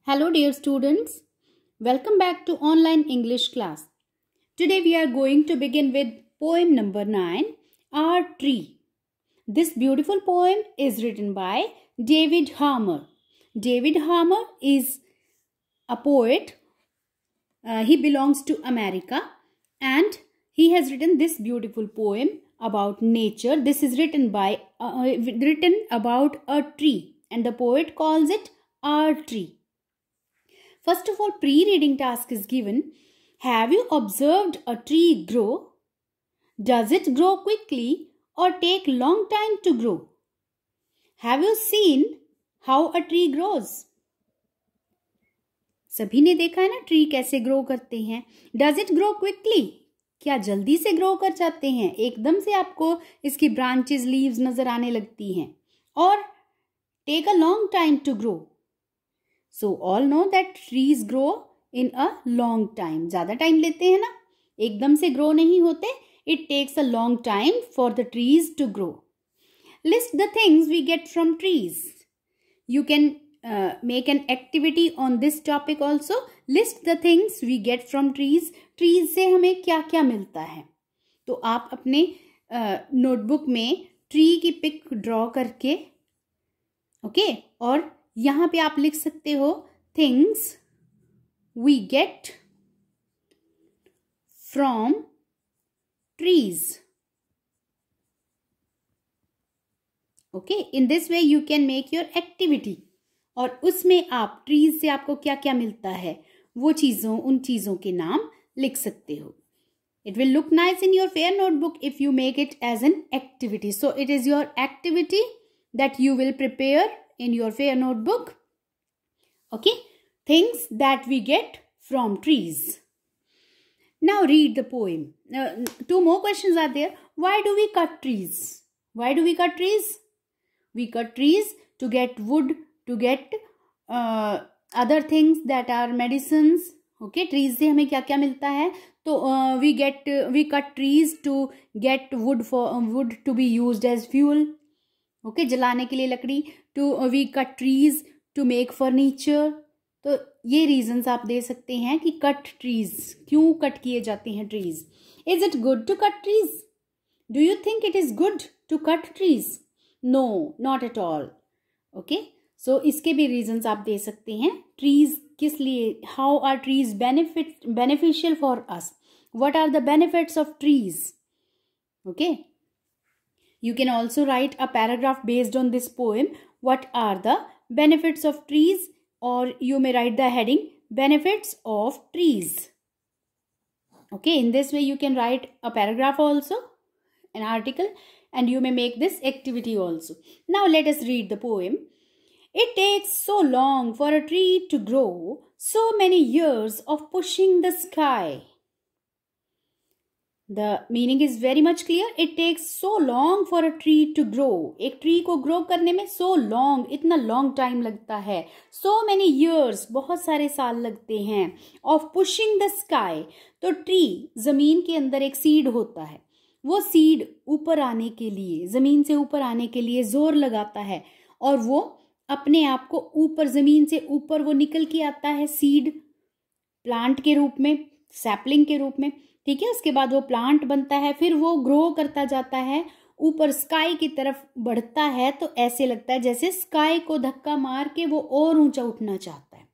Hello dear students, welcome back to online English class. Today we are going to begin with poem number 9, Our Tree. This beautiful poem is written by David Harmer. David Harmer is a poet. He belongs to America and he has written this beautiful poem about nature. This is written about a tree and the poet calls it Our Tree. First of all, pre-reading task is given. Have you observed a tree grow? Does it grow quickly or take long time to grow? Have you seen how a tree grows? सभी ने देखा है ना tree कैसे grow करते हैं. Does it grow quickly? क्या जल्दी से ग्रो कर जाते हैं? एकदम से आपको इसकी ब्रांचेस, लीव्स नजर आने लगती हैं. और take a long time to grow. So all know that trees grow in a long time. ज़्यादा टाइम लेते हैं ना, एकदम से ग्रो नहीं होते. It takes a long time for the trees to grow. List the things we get from trees. You can make an activity on this topic also. List the things we get from trees. Trees से हमें क्या क्या मिलता है. तो आप अपने notebook में ट्री की पिक ड्रॉ करके और यहाँ पे आप लिख सकते हो things we get from trees. In this way you can make your activity. और उसमें आप ट्रीज से आपको क्या क्या मिलता है वो उन चीजों के नाम लिख सकते हो. It will look nice in your fair notebook if you make it as an activity. So it is your activity that you will prepare in your fair notebook. Things that we get from trees. Now read the poem. Two more questions are there. Why do we cut trees? Why do we cut trees? We cut trees to get wood, to get other things that are medicines. Trees से हमें क्या क्या मिलता है? तो we cut trees to get wood to be used as fuel. जलाने के लिए लकड़ी. We cut trees to make furniture. तो ये reasons आप दे सकते हैं कि cut trees, क्यों कट किए जाते हैं trees. Is it good to cut trees? Do you think it is good to cut trees? No, not at all. So इसके भी reasons आप दे सकते हैं. Trees किस लिए? How are trees beneficial for us? What are the benefits of trees? You can also write a paragraph based on this poem. What are the benefits of trees? Or you may write the heading benefits of trees. In this way you can write a paragraph also, an article, and you may make this activity also. Now let us read the poem. It takes so long for a tree to grow, so many years of pushing the sky. The meaning is very much clear. It takes so long for a tree to grow. एक tree को grow करने में so long, इतना long time लगता है. So many years, बहुत सारे साल लगते हैं. Of pushing the sky. तो ट्री जमीन के अंदर एक सीड होता है. वो सीड ऊपर आने के लिए, जमीन से ऊपर आने के लिए जोर लगाता है और वो अपने आप को ऊपर, जमीन से ऊपर वो निकल के आता है सीड, प्लांट के रूप में, सैपलिंग के रूप में. उसके बाद वो प्लांट बनता है, फिर वो ग्रो करता जाता है, ऊपर स्काई की तरफ बढ़ता है. तो ऐसे लगता है जैसे स्काई को धक्का मार के वो और ऊंचा उठना चाहता है.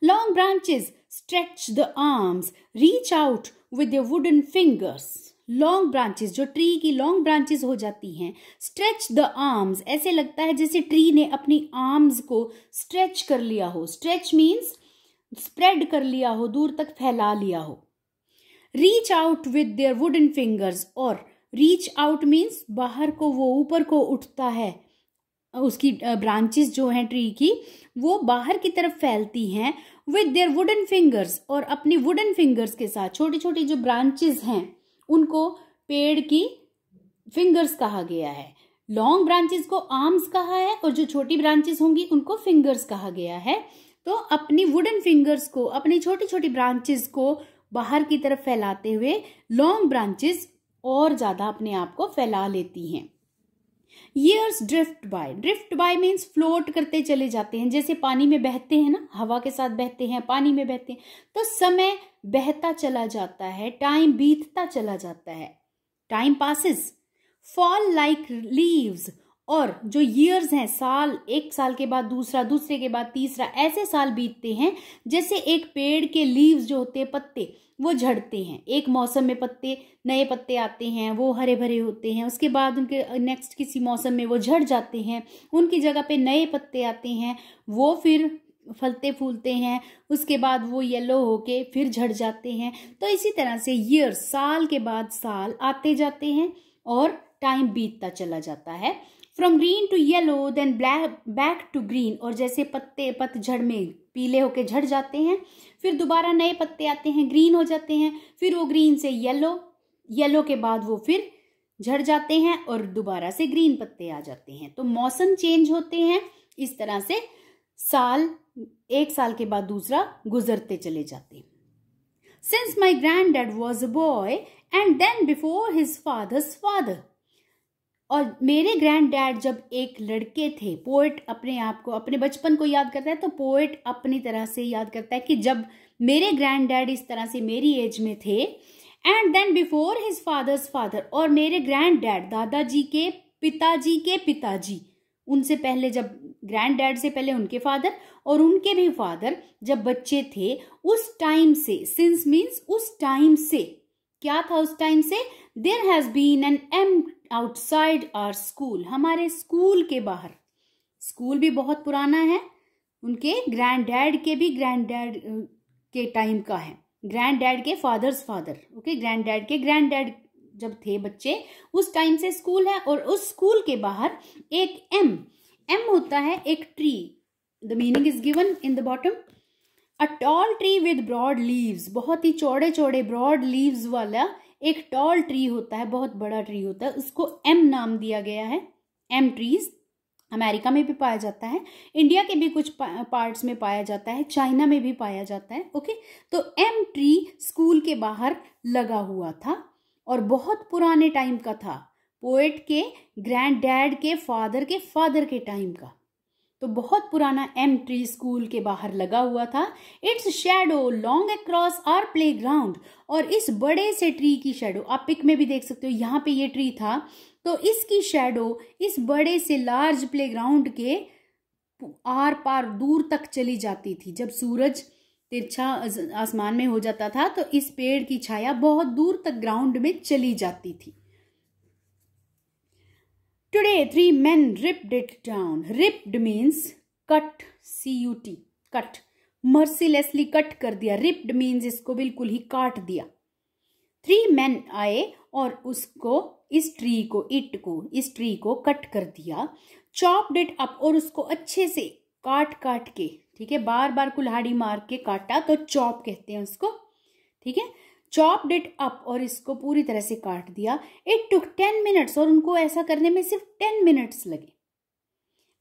Long branches stretch the arms, reach out with your wooden fingers. Long branches, जो ट्री की लॉन्ग ब्रांचेस हो जाती हैं, स्ट्रेच द आर्म्स, ऐसे लगता है जैसे ट्री ने अपनी आर्म्स को स्ट्रेच कर लिया हो. स्ट्रेच मीन्स स्प्रेड कर लिया हो, दूर तक फैला लिया हो. Reach out with their wooden fingers, और रीच आउट मीन्स बाहर को, वो ऊपर को उठता है. उसकी ब्रांचेस जो हैं ट्री की, वो बाहर की तरफ फैलती हैं. विद देयर वुडन फिंगर्स, और अपनी वुडन फिंगर्स के साथ. छोटी छोटी जो ब्रांचेस हैं उनको पेड़ की फिंगर्स कहा गया है. लॉन्ग ब्रांचेस को आर्म्स कहा है और जो छोटी ब्रांचेस होंगी उनको फिंगर्स कहा गया है. तो अपनी वुडन फिंगर्स को, अपनी छोटी छोटी ब्रांचेस को बाहर की तरफ फैलाते हुए लॉन्ग ब्रांचेस और ज्यादा अपने आप को फैला लेती हैं. Years drift by. Drift by means float करते चले जाते हैं, जैसे पानी में बहते हैं ना, हवा के साथ बहते हैं, पानी में बहते हैं, तो समय बहता चला जाता है, टाइम बीतता चला जाता है, time passes. Fall like leaves. और जो ईयर्स हैं, साल, एक साल के बाद दूसरा, दूसरे के बाद तीसरा, ऐसे साल बीतते हैं जैसे एक पेड़ के लीव्स जो होते हैं, पत्ते, वो झड़ते हैं. एक मौसम में पत्ते, नए पत्ते आते हैं, वो हरे भरे होते हैं, उसके बाद उनके नेक्स्ट किसी मौसम में वो झड़ जाते हैं, उनकी जगह पे नए पत्ते आते हैं, वो फिर फलते फूलते हैं, उसके बाद वो येलो होके फिर झड़ जाते हैं. तो इसी तरह से ईयर, साल के बाद साल आते जाते हैं और टाइम बीतता चला जाता है. From green to yellow then black back to green. और जैसे पत्ते पतझड़ में पीले होके झड़ जाते हैं, फिर दोबारा नए पत्ते आते हैं, ग्रीन हो जाते हैं, फिर वो ग्रीन से येलो, येलो के बाद वो फिर झड़ जाते हैं और दोबारा से ग्रीन पत्ते आ जाते हैं. तो मौसम चेंज होते हैं, इस तरह से साल, एक साल के बाद दूसरा गुजरते चले जाते हैं. Since my grand dad was a boy and then before his father's father. और मेरे ग्रैंड डैड जब एक लड़के थे, पोएट अपने आप को, अपने बचपन को याद करता है, तो पोएट अपनी तरह से याद करता है कि जब मेरे ग्रैंड डैड इस तरह से मेरी एज में थे, and then before his father's father, और मेरे ग्रैंड डैड दादाजी के पिताजी, उनसे पहले, जब ग्रैंड डैड से पहले उनके फादर और उनके भी फादर जब बच्चे थे, उस टाइम से, सिंस मीन्स उस टाइम से, क्या था उस टाइम से, there has been an elm outside our school. हमारे स्कूल के बाहर, स्कूल भी बहुत पुराना है, उनके ग्रैंड डैड के भी ग्रैंड डैड के टाइम का है, ग्रैंड डैड के father's father, okay, grand dad के ग्रैंड डैड जब थे बच्चे, उस टाइम से स्कूल है. और उस स्कूल के बाहर एक एम होता है एक tree. The meaning is given in the bottom. A tall tree with broad leaves. बहुत ही चौड़े चौड़े ब्रॉड लीव्स वाला एक टॉल ट्री होता है, बहुत बड़ा ट्री होता है, उसको एम नाम दिया गया है. एम ट्रीज अमेरिका में भी पाया जाता है, इंडिया के भी कुछ पार्ट्स में पाया जाता है, चाइना में भी पाया जाता है, ओके. तो एम ट्री स्कूल के बाहर लगा हुआ था और बहुत पुराने टाइम का था, पोएट के ग्रैंड डैड के फादर के टाइम का. तो बहुत पुराना एम ट्री स्कूल के बाहर लगा हुआ था. Its shadow long across our playground. और इस बड़े से ट्री की शैडो, आप पिक में भी देख सकते हो, यहाँ पे ये ट्री था, तो इसकी शैडो इस बड़े से लार्ज प्लेग्राउंड के आर पार दूर तक चली जाती थी. जब सूरज तिरछा आसमान में हो जाता था, तो इस पेड़ की छाया बहुत दूर तक ग्राउंड में चली जाती थी. Today, 3 men ripped it down. Ripped means cut, C-U-T, cut. Mercilessly cut कर दिया. Ripped means इसको बिल्कुल ही काट दिया. 3 men आए और उसको, इस ट्री को कट कर दिया. Chopped it up, और उसको अच्छे से काट के, ठीक है, बार बार कुल्हाड़ी मार के काटा, तो चॉप कहते हैं उसको, ठीक है. चॉप्ड इट अप, और इसको पूरी तरह से काट दिया. इट टुक 10 मिनट्स, और उनको ऐसा करने में सिर्फ 10 मिनट्स लगे.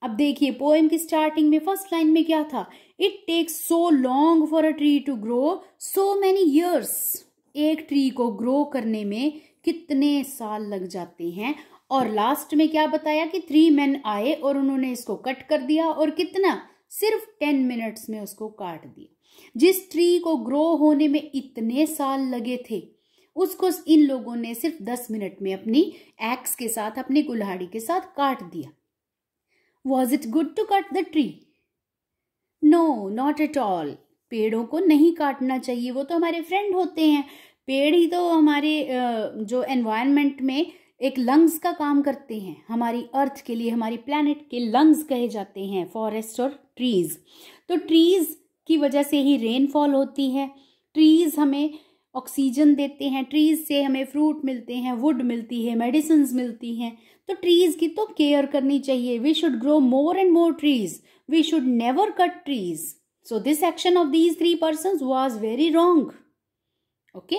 अब देखिए पोएम की स्टार्टिंग में फर्स्ट लाइन में क्या था, it takes so long for a tree to grow so many years. एक ट्री को ग्रो करने में कितने साल लग जाते हैं. और लास्ट में क्या बताया कि 3 men आए और उन्होंने इसको कट कर दिया, और कितना, सिर्फ 10 मिनट्स में उसको काट दिया. जिस ट्री को ग्रो होने में इतने साल लगे थे, उसको इन लोगों ने सिर्फ 10 मिनट में अपनी एक्स के साथ, अपनी कुल्हाड़ी के साथ काट दिया. Was it good to cut the tree? No, not at all. पेड़ों को नहीं काटना चाहिए, वो तो हमारे फ्रेंड होते हैं. पेड़ ही तो हमारे जो एनवायरनमेंट में एक लंग्स का काम करते हैं, हमारी अर्थ के लिए, हमारी प्लैनेट के लंग्स कहे जाते हैं फॉरेस्ट और ट्रीज. तो ट्रीज की वजह से ही रेनफॉल होती है. ट्रीज हमें ऑक्सीजन देते हैं, ट्रीज से हमें फ्रूट मिलते हैं, वुड मिलती है, मेडिसिन्स मिलती हैं. तो ट्रीज की तो केयर करनी चाहिए. We should grow more and more trees. We should never cut trees. So this action of these 3 persons was very wrong. Okay.